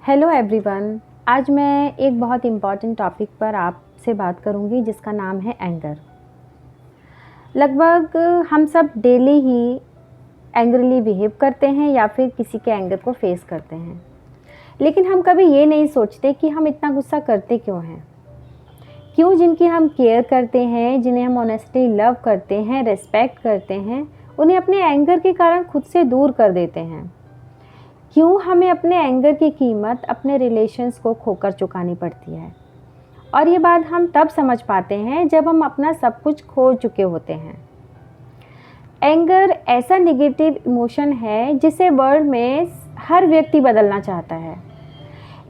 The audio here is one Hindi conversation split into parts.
Hello everyone. आज मैं एक बहुत इम्पॉर्टेंट टॉपिक पर आपसे बात करूंगी जिसका नाम है एंगर। लगभग हम सब डेली ही एंग्रली बिहेव करते हैं या फिर किसी के एंगर को फेस करते हैं, लेकिन हम कभी ये नहीं सोचते कि हम इतना गुस्सा करते क्यों हैं। क्यों जिनकी हम केयर करते हैं, जिन्हें हम ऑनेस्टली लव करते हैं, रिस्पेक्ट करते हैं, उन्हें अपने एंगर के कारण खुद से दूर कर देते हैं। क्यों हमें अपने एंगर की कीमत अपने रिलेशंस को खोकर चुकानी पड़ती है। और ये बात हम तब समझ पाते हैं जब हम अपना सब कुछ खो चुके होते हैं। एंगर ऐसा नेगेटिव इमोशन है जिसे वर्ल्ड में हर व्यक्ति बदलना चाहता है,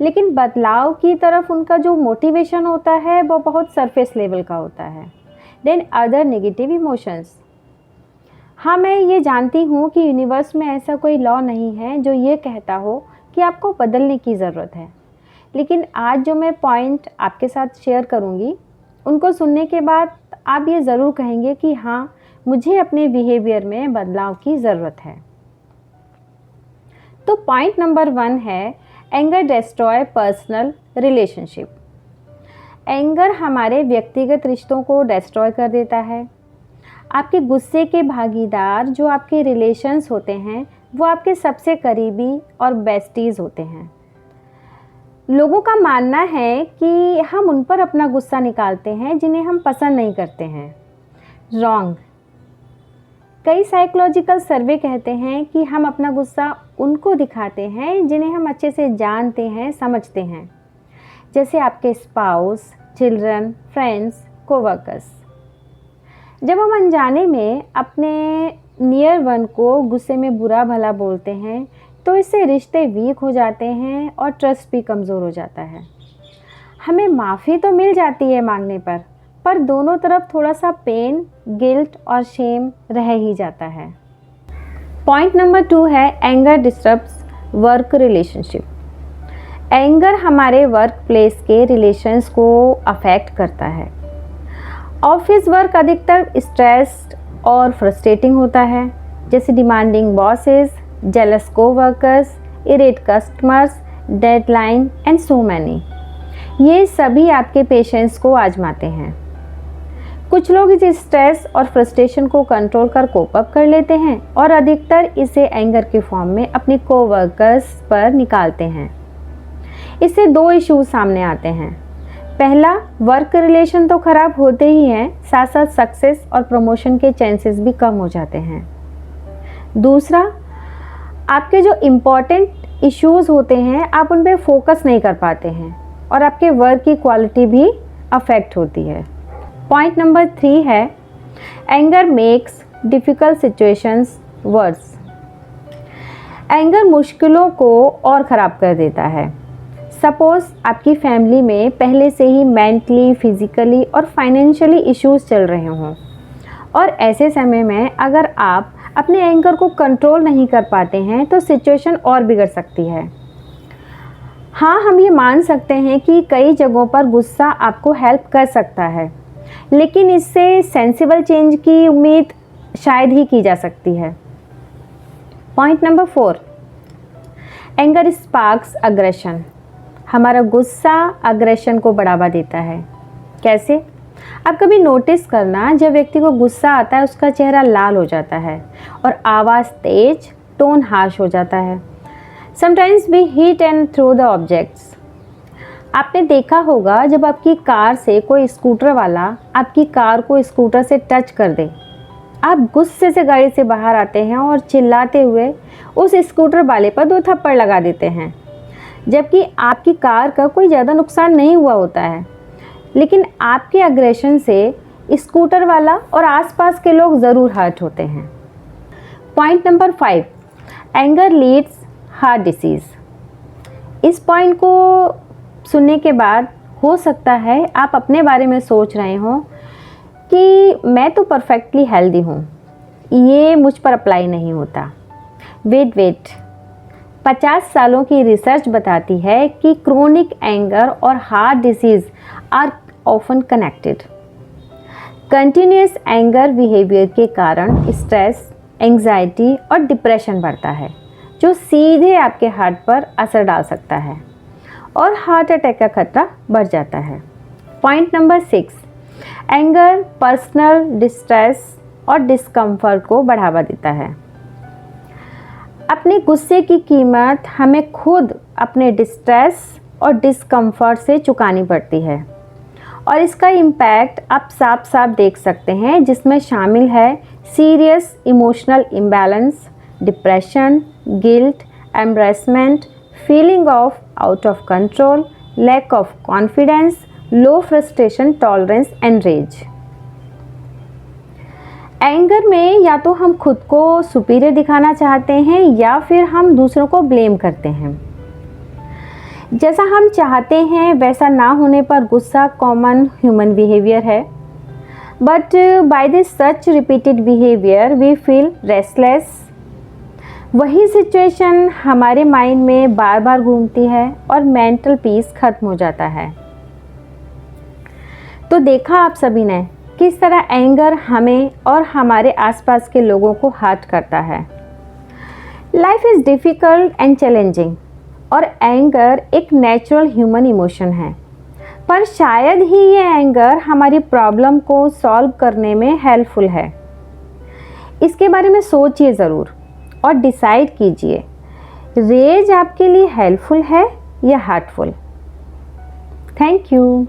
लेकिन बदलाव की तरफ उनका जो मोटिवेशन होता है वो बहुत सरफेस लेवल का होता है देन अदर नेगेटिव इमोशंस। हाँ, मैं ये जानती हूँ कि यूनिवर्स में ऐसा कोई लॉ नहीं है जो ये कहता हो कि आपको बदलने की ज़रूरत है, लेकिन आज जो मैं पॉइंट आपके साथ शेयर करूँगी उनको सुनने के बाद आप ये ज़रूर कहेंगे कि हाँ, मुझे अपने बिहेवियर में बदलाव की ज़रूरत है। तो पॉइंट नंबर 1 है anger destroy personal relationship. Anger हमारे व्यक्तिगत रिश्तों को डिस्ट्रॉय कर देता है। आपके गुस्से के भागीदार जो आपके रिलेशंस होते हैं वो आपके सबसे करीबी और बेस्टीज़ होते हैं। लोगों का मानना है कि हम उन पर अपना गुस्सा निकालते हैं जिन्हें हम पसंद नहीं करते हैं। रॉन्ग। कई साइकोलॉजिकल सर्वे कहते हैं कि हम अपना गुस्सा उनको दिखाते हैं जिन्हें हम अच्छे से जानते हैं, समझते हैं, जैसे आपके स्पाउस, चिल्ड्रन, फ्रेंड्स, कोवर्कर्स। जब हम अनजाने में अपने नियर वन को गुस्से में बुरा भला बोलते हैं तो इससे रिश्ते वीक हो जाते हैं और ट्रस्ट भी कमज़ोर हो जाता है। हमें माफ़ी तो मिल जाती है मांगने पर दोनों तरफ थोड़ा सा पेन, गिल्ट और शेम रह ही जाता है। पॉइंट नंबर 2 है anger disturbs work relationship. Anger हमारे वर्क प्लेस के रिलेशंस को अफेक्ट करता है। ऑफिस वर्क अधिकतर स्ट्रेस्ड और फ्रस्ट्रेटिंग होता है, जैसे demanding bosses, jealous coworkers, irritate customers, deadline and so many. ये सभी आपके पेशेंस को आजमाते हैं। कुछ लोग इस स्ट्रेस और फ्रस्ट्रेशन को कंट्रोल कर कोप अप कर लेते हैं और अधिकतर इसे एंगर के फॉर्म में अपने कोवर्कर्स पर निकालते हैं। इससे 2 इश्यूज सामने आते हैं। पहला, वर्क रिलेशन तो खराब होते ही हैं, साथ साथ सक्सेस और प्रमोशन के चांसेस भी कम हो जाते हैं। दूसरा, आपके जो इम्पॉर्टेंट इश्यूज होते हैं आप उन पर फोकस नहीं कर पाते हैं और आपके वर्क की क्वालिटी भी अफेक्ट होती है। पॉइंट नंबर 3 है anger makes difficult situations worse. Anger मुश्किलों को और ख़राब कर देता है। सपोज़ आपकी फैमिली में पहले से ही मेंटली, फिज़िकली और फाइनेंशियली इश्यूज़ चल रहे हों और ऐसे समय में अगर आप अपने एंगर को कंट्रोल नहीं कर पाते हैं तो सिचुएशन और बिगड़ सकती है। हाँ, हम ये मान सकते हैं कि कई जगहों पर गुस्सा आपको हेल्प कर सकता है, लेकिन इससे सेंसिबल चेंज की उम्मीद शायद ही की जा सकती है। Point number 4, anger sparks aggression. हमारा गुस्सा अग्रेशन को बढ़ावा देता है। कैसे? आप कभी नोटिस करना, जब व्यक्ति को गुस्सा आता है उसका चेहरा लाल हो जाता है और आवाज़ तेज, टोन हार्श हो जाता है। Sometimes we hit and throw the objects. आपने देखा होगा जब आपकी कार से कोई स्कूटर वाला आपकी कार को स्कूटर से टच कर दे, आप गुस्से से गाड़ी से बाहर आते हैं और चिल्लाते हुए उस स्कूटर वाले पर 2 थप्पड़ लगा देते हैं, जबकि आपकी कार का कोई ज़्यादा नुकसान नहीं हुआ होता है, लेकिन आपके अग्रेशन से स्कूटर वाला और आसपास के लोग ज़रूर हर्ट होते हैं। Point number 5, anger leads heart disease. इस पॉइंट को सुनने के बाद हो सकता है आप अपने बारे में सोच रहे हो कि मैं तो परफेक्टली हेल्दी हूँ, ये मुझ पर अप्लाई नहीं होता। वेट 50 सालों की रिसर्च बताती है कि क्रोनिक एंगर और heart disease are often connected. Continuous anger behaviour के कारण स्ट्रेस, एंग्जाइटी और डिप्रेशन बढ़ता है, जो सीधे आपके हार्ट पर असर डाल सकता है। और हार्ट अटैक का खतरा बढ़ जाता है। Point number 6, anger personal distress और डिस्कम्फर्ट को बढ़ावा देता है। अपने गुस्से की कीमत हमें खुद अपने डिस्ट्रेस और डिस्कम्फर्ट से चुकानी पड़ती है और इसका इम्पैक्ट आप साफ साफ देख सकते हैं, जिसमें शामिल है serious emotional imbalance, depression, guilt, embarrassment, feeling of out of control, lack of confidence, low frustration tolerance and rage. Anger में या तो हम खुद को सुपीरियर दिखाना चाहते हैं या फिर हम दूसरों को ब्लेम करते हैं। जैसा हम चाहते हैं वैसा ना होने पर गुस्सा कॉमन ह्यूमन बिहेवियर है, but by this such repeated behaviour we feel restless. वही सिचुएशन हमारे माइंड में बार बार घूमती है और मेंटल पीस खत्म हो जाता है। तो देखा आप सभी ने किस तरह एंगर हमें और हमारे आसपास के लोगों को हर्ट करता है। Life is difficult and challenging और एंगर एक नेचुरल ह्यूमन इमोशन है, पर शायद ही ये एंगर हमारी प्रॉब्लम को सॉल्व करने में हेल्पफुल है। इसके बारे में सोचिए ज़रूर और डिसाइड कीजिए, रेज आपके लिए हेल्पफुल है या हर्टफुल। Thank you.